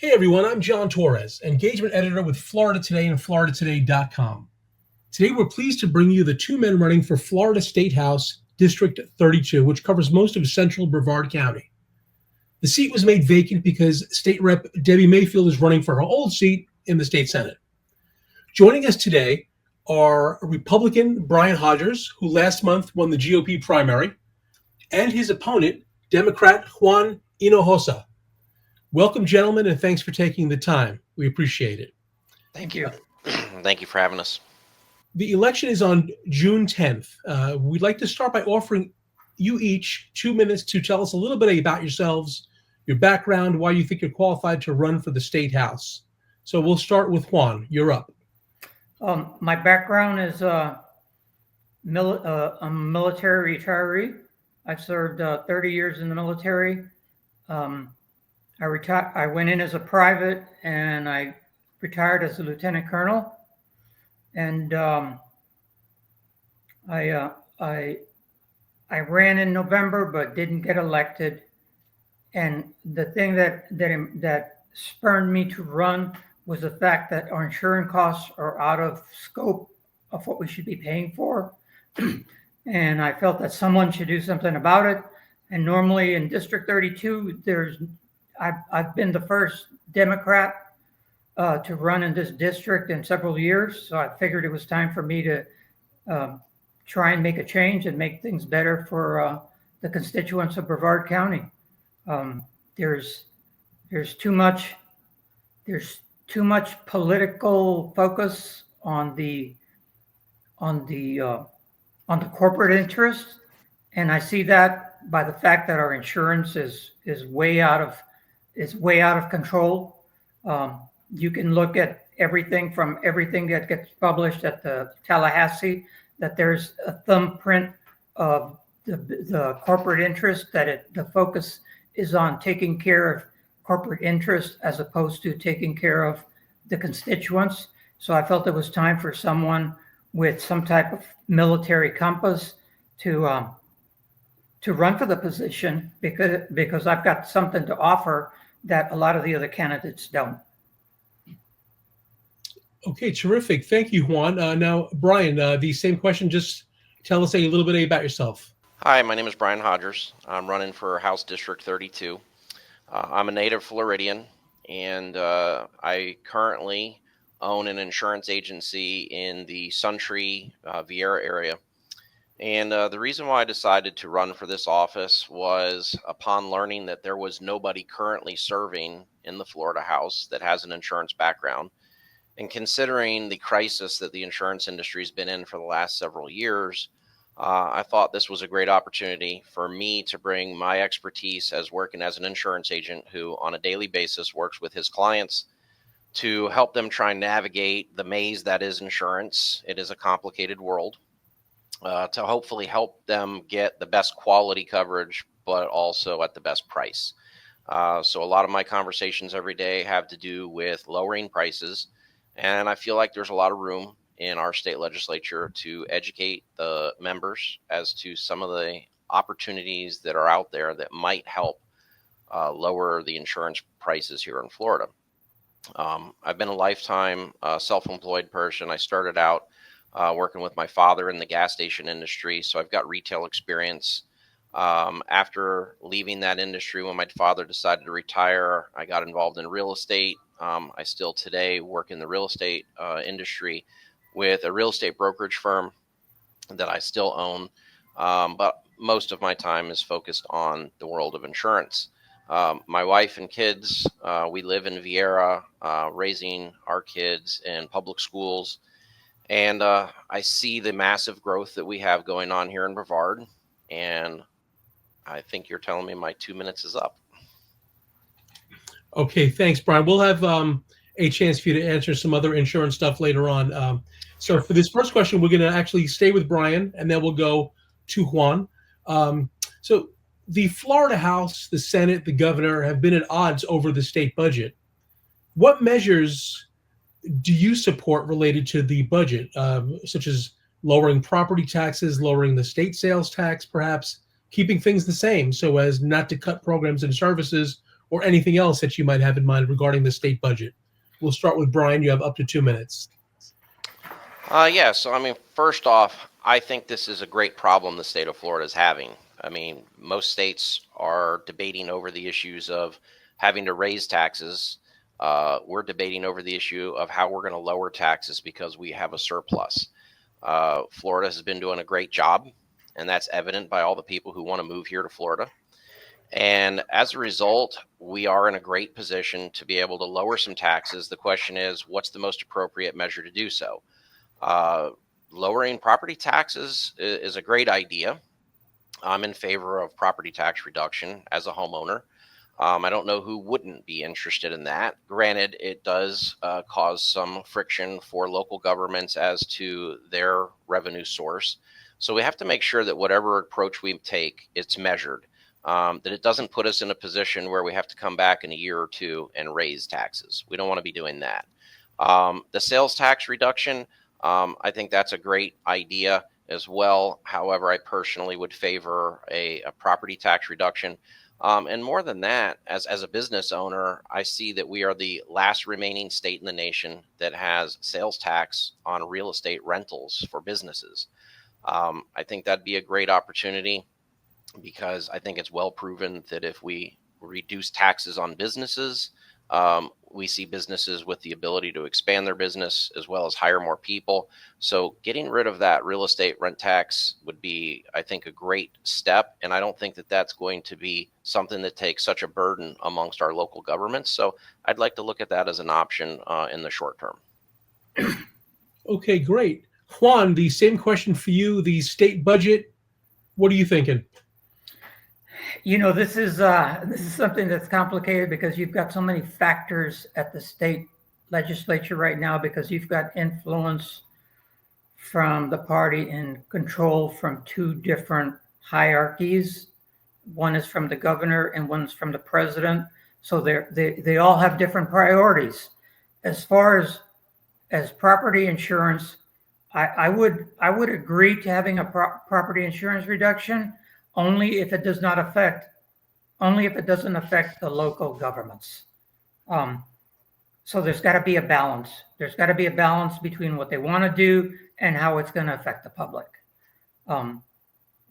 Hey everyone, I'm John Torres, engagement editor with Florida Today and FloridaToday.com. Today we're pleased to bring you the two men running for Florida State House District 32, which covers most of central Brevard County. The seat was made vacant because State Rep Debbie Mayfield is running for her old seat in the state Senate. Joining us today are Republican Brian Hodgers, who last month won the GOP primary, and his opponent, Democrat Juan Hinojosa. Welcome, gentlemen, and thanks for taking the time. We appreciate it. Thank you. Thank you for having us. The election is on June 10th. We'd like to start by offering you each 2 minutes to tell us a little bit about yourselves, your background, why you think you're qualified to run for the State House. So we'll start with Juan. You're up. My background is I'm a military retiree. I've served 30 years in the military. I went in as a private, and I retired as a lieutenant colonel. And I ran in November, but didn't get elected. And the thing that spurred me to run was the fact that our insurance costs are out of scope of what we should be paying for. And I felt that someone should do something about it. And normally in District 32, I've been the first Democrat to run in this district in several years. So I figured it was time for me to try and make a change and make things better for the constituents of Brevard County. There's too much political focus on the corporate interest, and I see that by the fact that our insurance is way out of control. You can look at everything that gets published at the Tallahassee, that there's a thumbprint of the corporate interest, the focus is on taking care of corporate interest as opposed to taking care of the constituents. So I felt it was time for someone with some type of military compass to run for the position, because I've got something to offer that a lot of the other candidates don't. Okay, terrific. Thank you, Juan. Now, Brian, the same question. Just tell us a little bit about yourself. Hi, my name is Brian Hodgers. I'm running for House District 32. I'm a native Floridian, and I currently own an insurance agency in the Suntree, Vieira area. And the reason why I decided to run for this office was upon learning that there was nobody currently serving in the Florida House that has an insurance background. And considering the crisis that the insurance industry has been in for the last several years, I thought this was a great opportunity for me to bring my expertise as working as an insurance agent who on a daily basis works with his clients to help them try and navigate the maze that is insurance. It is a complicated world. To hopefully help them get the best quality coverage, but also at the best price. So a lot of my conversations every day have to do with lowering prices. And I feel like there's a lot of room in our state legislature to educate the members as to some of the opportunities that are out there that might help lower the insurance prices here in Florida. I've been a lifetime self-employed person. I started out working with my father in the gas station industry, so I've got retail experience. After leaving that industry, when my father decided to retire, I got involved in real estate. I still today work in the real estate industry with a real estate brokerage firm that I still own, but most of my time is focused on the world of insurance. My wife and kids, we live in Vieira, raising our kids in public schools. And I see the massive growth that we have going on here in Brevard. And I think you're telling me my 2 minutes is up. Okay, thanks, Brian. We'll have a chance for you to answer some other insurance stuff later on. So for this first question, we're going to actually stay with Brian, and then we'll go to Juan. So the Florida House, the Senate, the governor have been at odds over the state budget. What measures do you support related to the budget, such as lowering property taxes, lowering the state sales tax, perhaps keeping things the same so as not to cut programs and services or anything else that you might have in mind regarding the state budget. We'll start with Brian. You have up to 2 minutes. Yeah, so I mean, first off, I think this is a great problem the state of Florida is having. I mean, most states are debating over the issues of having to raise taxes. We're debating over the issue of how we're going to lower taxes because we have a surplus. Florida has been doing a great job, and that's evident by all the people who want to move here to Florida. And as a result, we are in a great position to be able to lower some taxes. The question is, what's the most appropriate measure to do so? Lowering property taxes is a great idea. I'm in favor of property tax reduction as a homeowner. I don't know who wouldn't be interested in that. Granted, it does cause some friction for local governments as to their revenue source. So we have to make sure that whatever approach we take, it's measured. That it doesn't put us in a position where we have to come back in a year or two and raise taxes. We don't want to be doing that. The sales tax reduction, I think that's a great idea as well. However, I personally would favor a property tax reduction. And more than that, as a business owner, I see that we are the last remaining state in the nation that has sales tax on real estate rentals for businesses. I think that'd be a great opportunity, because I think it's well proven that if we reduce taxes on businesses, we see businesses with the ability to expand their business as well as hire more people. So getting rid of that real estate rent tax would be, I think, a great step. And I don't think that that's going to be something that takes such a burden amongst our local governments. So I'd like to look at that as an option in the short term. Okay, great. Juan, the same question for you, the state budget. What are you thinking? You know, this is something that's complicated because you've got so many factors at the state legislature right now, because you've got influence from the party in control from two different hierarchies. One is from the governor and one is from the president. So they all have different priorities. As far as property insurance, I would agree to having a property insurance reduction, only if it doesn't affect the local governments. So there's got to be a balance. There's got to be a balance between what they want to do and how it's going to affect the public.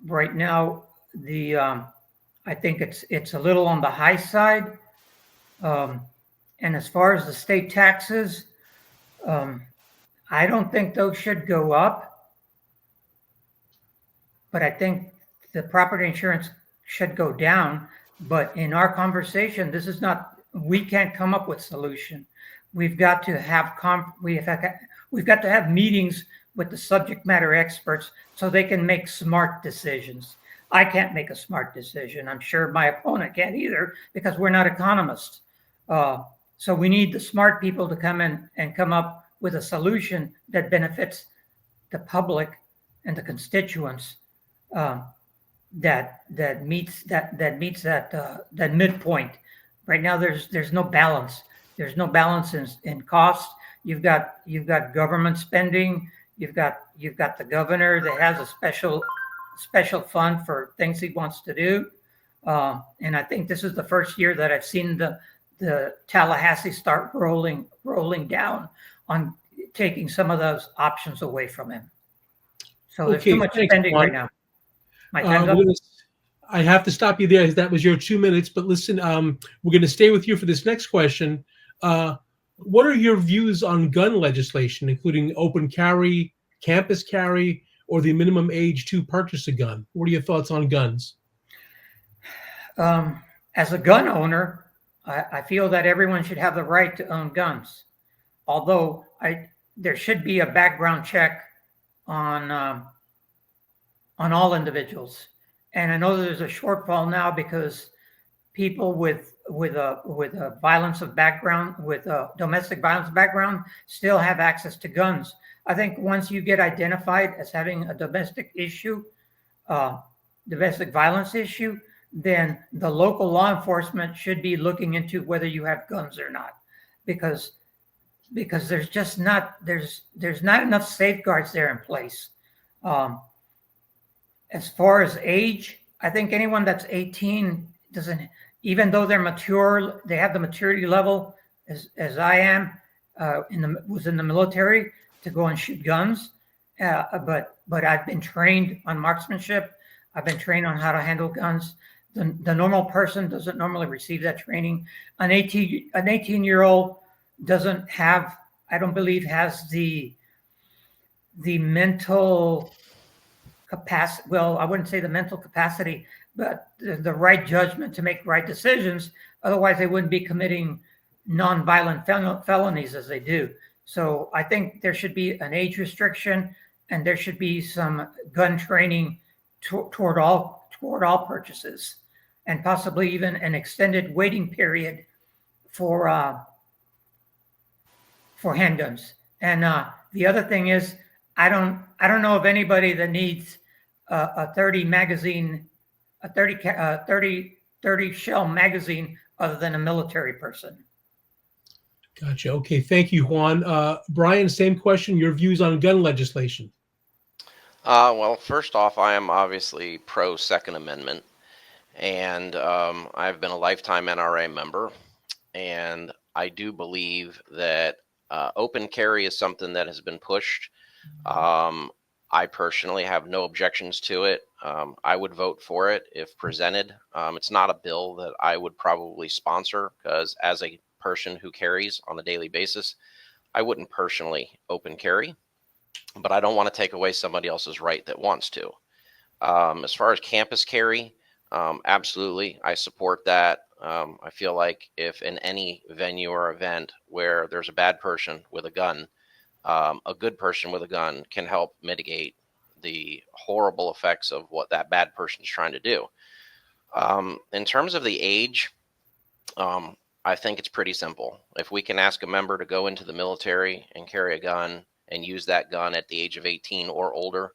Right now, I think it's a little on the high side. And as far as the state taxes, I don't think those should go up, but I think the property insurance should go down. But in our conversation, we can't come up with solution. We've got to have we've got to have meetings with the subject matter experts so they can make smart decisions. I can't make a smart decision. I'm sure my opponent can't either, because we're not economists. So we need the smart people to come in and come up with a solution that benefits the public and the constituents. That meets that midpoint. Right now, there's no balance. There's no balance in cost. You've got government spending. You've got the governor that has a special fund for things he wants to do. And I think this is the first year that I've seen the Tallahassee start rolling down on taking some of those options away from him. So there's too much spending right now. I have to stop you there. That was your 2 minutes. But listen, we're going to stay with you for this next question. What are your views on gun legislation, including open carry, campus carry, or the minimum age to purchase a gun? What are your thoughts on guns? As a gun owner, I feel that everyone should have the right to own guns. Although there should be a background check on all individuals. And I know there's a shortfall now because people with a violence of background, with a domestic violence background, still have access to guns. I think once you get identified as having a domestic violence issue, then the local law enforcement should be looking into whether you have guns or not, because there's just not enough safeguards there in place. As far as age, I think anyone that's 18 even though they're mature, they have the maturity level as I am, was in the military to go and shoot guns. But I've been trained on marksmanship. I've been trained on how to handle guns. The normal person doesn't normally receive that training. An 18-year-old doesn't have, I don't believe, has the mental capacity. Well, I wouldn't say the mental capacity, but the right judgment to make right decisions. Otherwise, they wouldn't be committing non-violent felonies as they do. So I think there should be an age restriction, and there should be some gun training toward all purchases, and possibly even an extended waiting period for handguns. And the other thing is, I don't know of anybody that needs a 30 magazine, a 30 shell magazine other than a military person. Gotcha. Okay. Thank you, Juan. Brian, same question. Your views on gun legislation? Well, first off, I am obviously pro Second Amendment, and I've been a lifetime NRA member, and I do believe that open carry is something that has been pushed. I personally have no objections to it. I would vote for it if presented. It's not a bill that I would probably sponsor, because as a person who carries on a daily basis, I wouldn't personally open carry, but I don't want to take away somebody else's right that wants to. As far as campus carry, absolutely, I support that. I feel like if in any venue or event where there's a bad person with a gun, a good person with a gun can help mitigate the horrible effects of what that bad person is trying to do. In terms of the age, I think it's pretty simple. If we can ask a member to go into the military and carry a gun and use that gun at the age of 18 or older,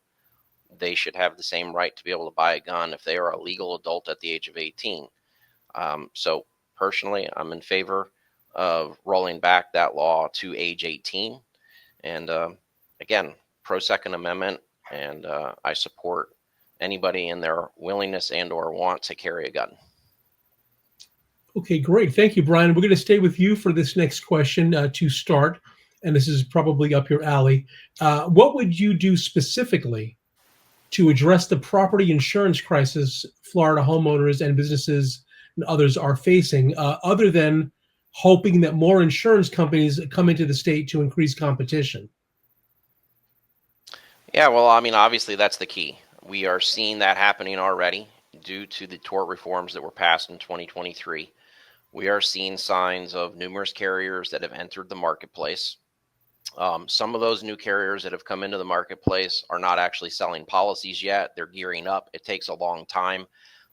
they should have the same right to be able to buy a gun if they are a legal adult at the age of 18. So personally, I'm in favor of rolling back that law to age 18. And again, pro Second Amendment, and I support anybody in their willingness and or want to carry a gun. Okay, great. Thank you, Brian. We're going to stay with you for this next question to start, and this is probably up your alley. What would you do specifically to address the property insurance crisis Florida homeowners and businesses and others are facing, other than hoping that more insurance companies come into the state to increase competition? Yeah, well, I mean, obviously that's the key. We are seeing that happening already due to the tort reforms that were passed in 2023. We are seeing signs of numerous carriers that have entered the marketplace. Some of those new carriers that have come into the marketplace are not actually selling policies yet. They're gearing up. It takes a long time.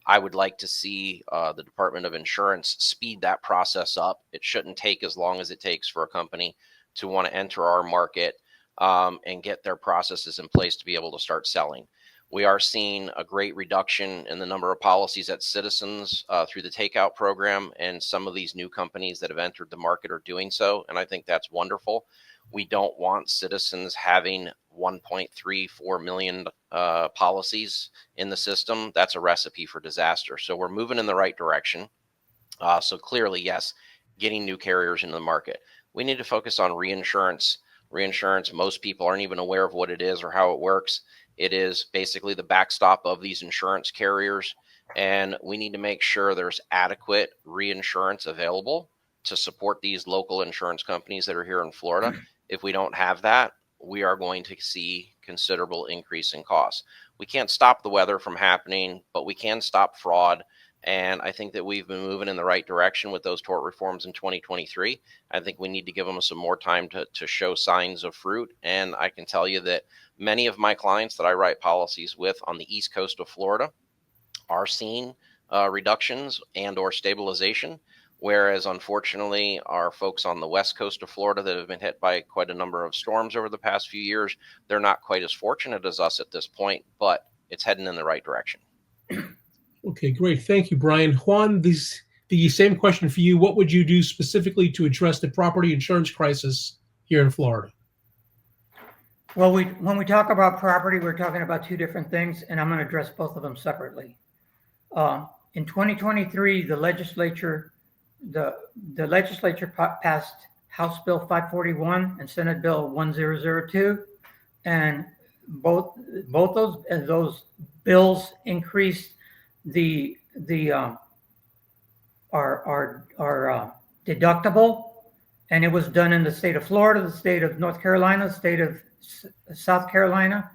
I would like to see the Department of Insurance speed that process up. It shouldn't take as long as it takes for a company to want to enter our market and get their processes in place to be able to start selling. We are seeing a great reduction in the number of policies at Citizens through the takeout program, and some of these new companies that have entered the market are doing so, and I think that's wonderful. We don't want Citizens having 1.34 million policies in the system. That's a recipe for disaster. So we're moving in the right direction. So clearly, yes, getting new carriers into the market. We need to focus on reinsurance. Reinsurance, most people aren't even aware of what it is or how it works. It is basically the backstop of these insurance carriers, and we need to make sure there's adequate reinsurance available to support these local insurance companies that are here in Florida. If we don't have that, we are going to see considerable increase in costs. We can't stop the weather from happening, but we can stop fraud. And I think that we've been moving in the right direction with those tort reforms in 2023. I think we need to give them some more time to show signs of fruit. And I can tell you that many of my clients that I write policies with on the East Coast of Florida are seeing reductions and or stabilization. Whereas, unfortunately, our folks on the West Coast of Florida that have been hit by quite a number of storms over the past few years, they're not quite as fortunate as us at this point, but it's heading in the right direction. Okay, great. Thank you, Brian. Juan, the same question for you. What would you do specifically to address the property insurance crisis here in Florida? Well, when we talk about property, we're talking about two different things, and I'm going to address both of them separately. In 2023, the legislature passed House Bill 541 and Senate Bill 1002, and both those bills increased our deductible, and it was done in the state of Florida, the state of North Carolina, the state of South Carolina,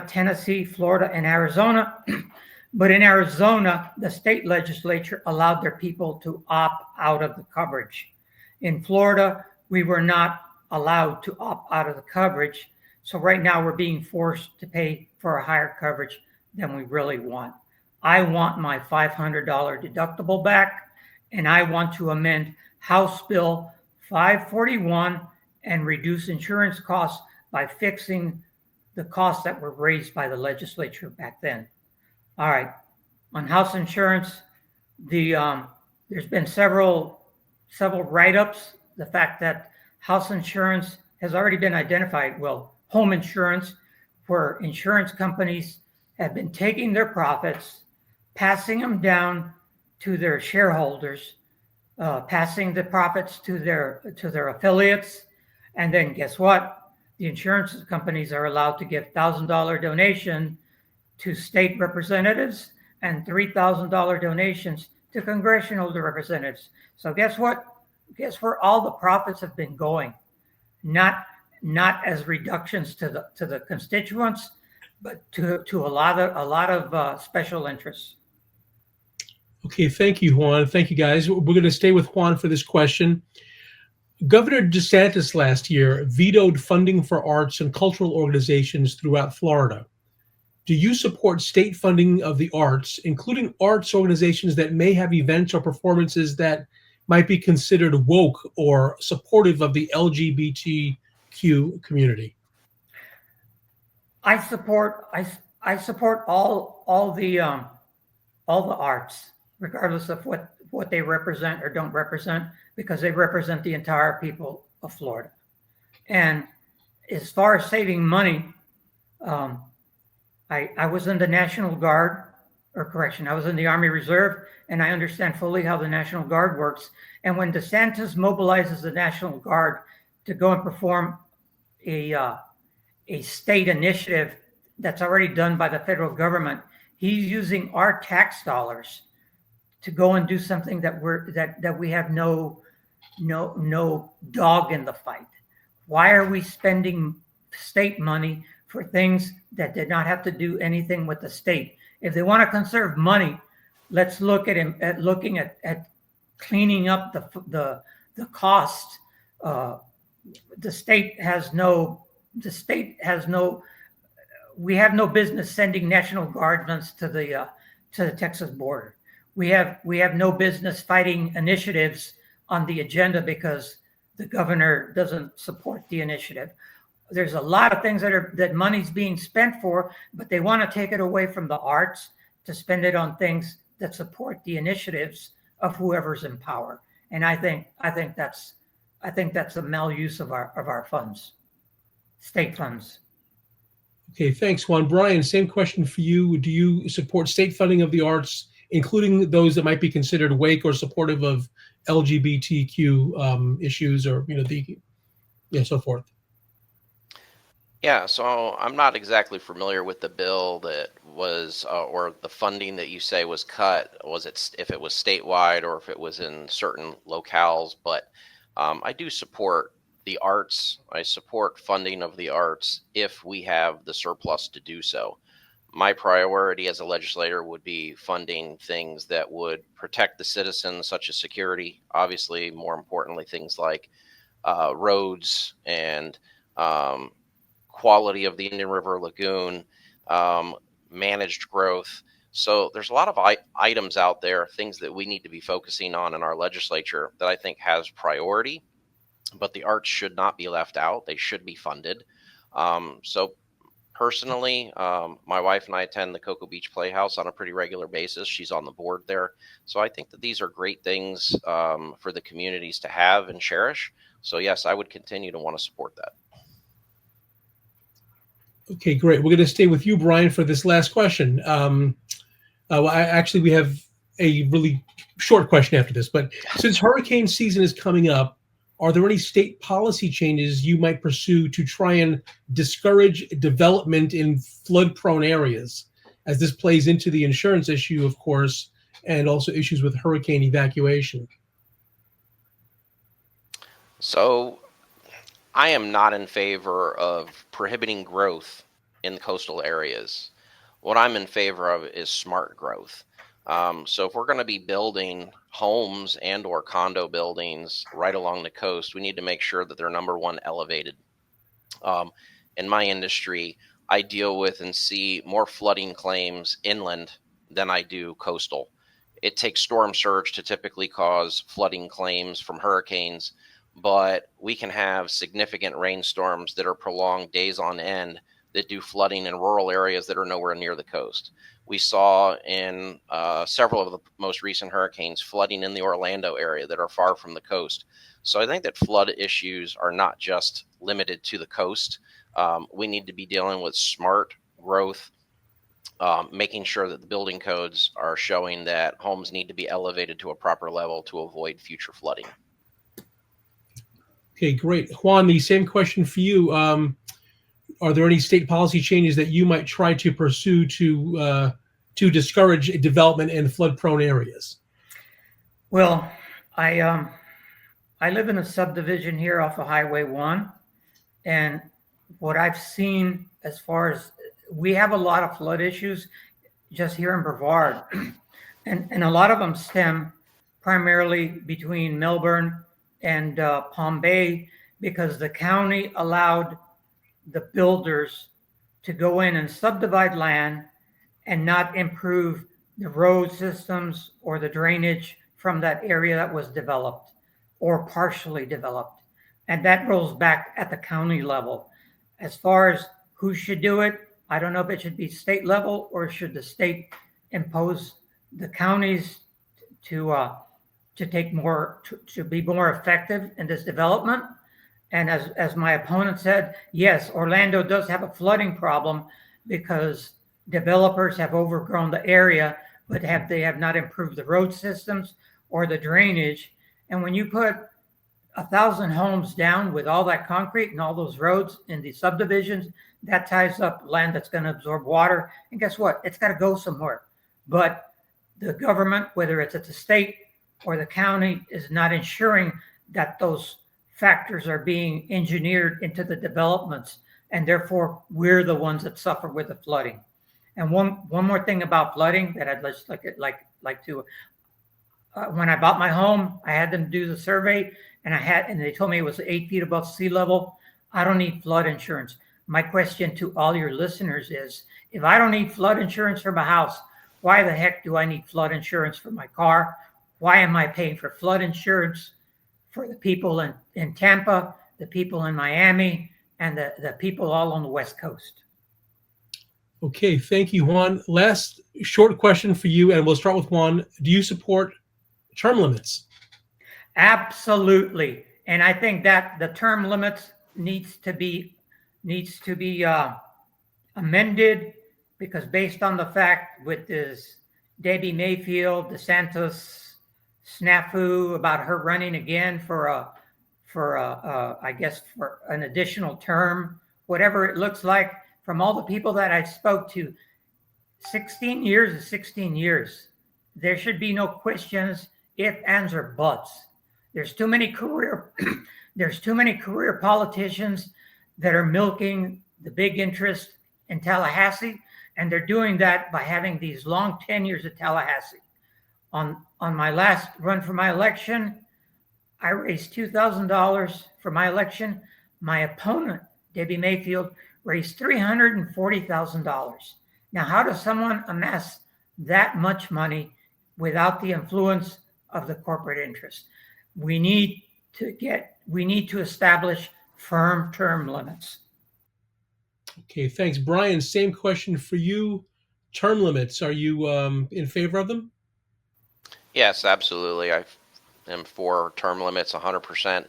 Tennessee, Florida, and Arizona. But in Arizona, the state legislature allowed their people to opt out of the coverage. In Florida, we were not allowed to opt out of the coverage. So right now we're being forced to pay for a higher coverage than we really want. I want my $500 deductible back, and I want to amend House Bill 541 and reduce insurance costs by fixing the costs that were raised by the legislature back then. All right, on house insurance, there's been several write-ups. The fact that house insurance has already been identified, well, home insurance, where insurance companies have been taking their profits, passing them down to their shareholders, passing the profits to their affiliates, and then guess what? The insurance companies are allowed to give $1,000 donation to state representatives and $3,000 donations to congressional representatives. So guess what? Guess where all the profits have been going? Not as reductions to the constituents, but to a lot of special interests. Okay, thank you, Juan. Thank you, guys. We're going to stay with Juan for this question. Governor DeSantis last year vetoed funding for arts and cultural organizations throughout Florida. Do you support state funding of the arts, including arts organizations that may have events or performances that might be considered woke or supportive of the LGBTQ community? I support all the arts, regardless of what they represent or don't represent, because they represent the entire people of Florida. And as far as saving money, I was in the National Guard, I was in the Army Reserve, and I understand fully how the National Guard works. And when DeSantis mobilizes the National Guard to go and perform a state initiative that's already done by the federal government, he's using our tax dollars to go and do something that we have no dog in the fight. Why are we spending state money for things that did not have to do anything with the state? If they want to conserve money, let's look at looking at cleaning up the cost. The state has no. We have no business sending National Guardsmen to the Texas border. We have no business fighting initiatives on the agenda because the governor doesn't support the initiative. There's a lot of things that money's being spent for, but they want to take it away from the arts to spend it on things that support the initiatives of whoever's in power. And I think that's a maluse of our funds, state funds. Okay, thanks, Juan. Brian, same question for you. Do you support state funding of the arts, including those that might be considered wake or supportive of LGBTQ issues, or so forth? Yeah, so I'm not exactly familiar with the bill that was, or the funding that you say was cut. If it was statewide or if it was in certain locales? But I do support the arts. I support funding of the arts if we have the surplus to do so. My priority as a legislator would be funding things that would protect the citizens, such as security. Obviously, more importantly, things like roads and quality of the Indian River Lagoon, managed growth. So there's a lot of items out there, things that we need to be focusing on in our legislature that I think has priority, but the arts should not be left out. They should be funded. So personally, my wife and I attend the Cocoa Beach Playhouse on a pretty regular basis. She's on the board there. So I think that these are great things for the communities to have and cherish. So yes, I would continue to want to support that. Okay, great. We're going to stay with you, Brian, for this last question. Actually, we have a really short question after this, but since hurricane season is coming up, are there any state policy changes you might pursue to try and discourage development in flood-prone areas, as this plays into the insurance issue, of course, and also issues with hurricane evacuation? So I am not in favor of prohibiting growth in coastal areas. What I'm in favor of is smart growth. So if we're going to be building homes and or condo buildings right along the coast, we need to make sure that they're, number one, elevated. In my industry, I deal with and see more flooding claims inland than I do coastal. It takes storm surge to typically cause flooding claims from hurricanes, but we can have significant rainstorms that are prolonged days on end that do flooding in rural areas that are nowhere near the coast. We saw in several of the most recent hurricanes flooding in the Orlando area that are far from the coast. So I think that flood issues are not just limited to the coast. We need to be dealing with smart growth, making sure that the building codes are showing that homes need to be elevated to a proper level to avoid future flooding. Okay, great. Juan, the same question for you. Are there any state policy changes that you might try to pursue to discourage development in flood-prone areas? Well, I live in a subdivision here off of Highway 1, and what I've seen as far as we have a lot of flood issues just here in Brevard, and a lot of them stem primarily between Melbourne and Palm Bay, because the county allowed the builders to go in and subdivide land and not improve the road systems or the drainage from that area that was developed or partially developed. And that rolls back at the county level. As far as who should do it, I don't know if it should be state level or should the state impose the counties to take more, to be more effective in this development. And as my opponent said, yes, Orlando does have a flooding problem because developers have overgrown the area, but they have not improved the road systems or the drainage. And when you put 1,000 homes down with all that concrete and all those roads in the subdivisions, that ties up land that's going to absorb water. And guess what? It's got to go somewhere. But the government, whether it's at the state or the county, is not ensuring that those factors are being engineered into the developments, and therefore we're the ones that suffer with the flooding. And one more thing about flooding that I'd just like to when I bought my home, I had them do the survey, and they told me it was 8 feet above sea level. I don't need flood insurance. My question to all your listeners is, if I don't need flood insurance for my house, why the heck do I need flood insurance for my car? Why am I paying for flood insurance for the people in Tampa, the people in Miami, and the people all on the West Coast? Okay, thank you, Juan. Last short question for you, and we'll start with Juan. Do you support term limits? Absolutely. And I think that the term limits needs to be amended, because based on the fact with this Debbie Mayfield, DeSantis snafu about her running again for I guess for an additional term, whatever it looks like, from all the people that I spoke to, 16 years is 16 years. There should be no questions, ifs, ands, or buts. There's too many career politicians that are milking the big interest in Tallahassee, and they're doing that by having these long tenures at Tallahassee. On my last run for my election, I raised $2,000 for my election. My opponent, Debbie Mayfield, raised $340,000. Now, how does someone amass that much money without the influence of the corporate interest? We need to establish firm term limits. Okay, thanks. Brian, same question for you. Term limits, are you in favor of them? Yes, absolutely. I am for term limits 100%,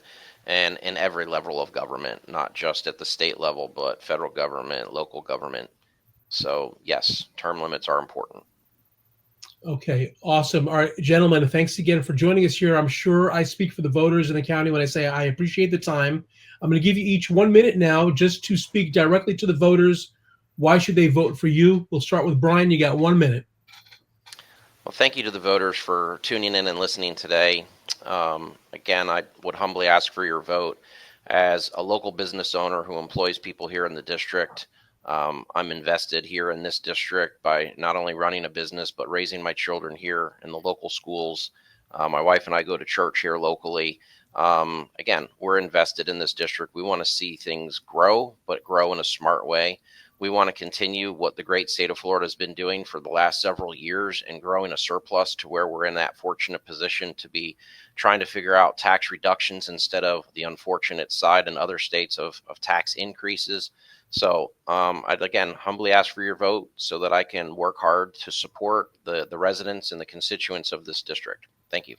and in every level of government, not just at the state level, but federal government, local government. So yes, term limits are important. Okay, awesome. All right, gentlemen, thanks again for joining us here. I'm sure I speak for the voters in the county when I say I appreciate the time. I'm going to give you each 1 minute now just to speak directly to the voters. Why should they vote for you? We'll start with Brian. You got 1 minute. Well, thank you to the voters for tuning in and listening today. Again, I would humbly ask for your vote. As a local business owner who employs people here in the district, I'm invested here in this district by not only running a business, but raising my children here in the local schools. My wife and I go to church here locally. Again, we're invested in this district. We want to see things grow, but grow in a smart way. We want to continue what the great state of Florida has been doing for the last several years and growing a surplus to where we're in that fortunate position to be trying to figure out tax reductions instead of the unfortunate side in other states of tax increases. So I'd again humbly ask for your vote so that I can work hard to support the residents and the constituents of this district. Thank you.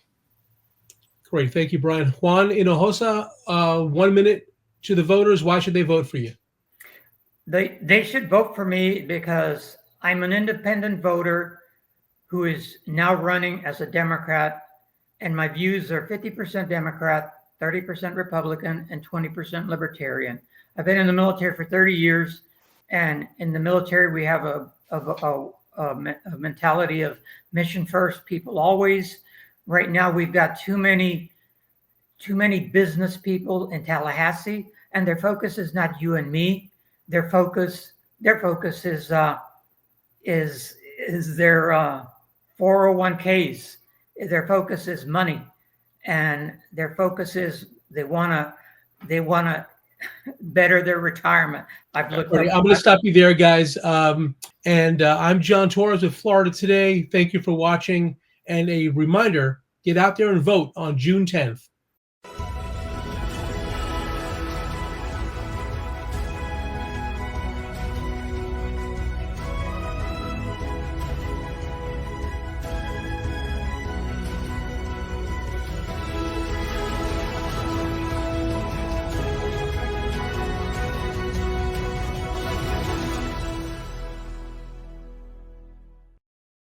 Great. Thank you, Brian. Juan Hinojosa, 1 minute to the voters. Why should they vote for you? They should vote for me because I'm an independent voter who is now running as a Democrat, and my views are 50% Democrat, 30% Republican, and 20% Libertarian. I've been in the military for 30 years, and in the military we have a mentality of mission first, people always. Right now we've got too many business people in Tallahassee, and their focus is not you and me. Their focus is their 401ks. Their focus is money, and their focus is they wanna better their retirement. I'm going to stop you there, guys. I'm John Torres with Florida Today. Thank you for watching, and a reminder: get out there and vote on June 10th.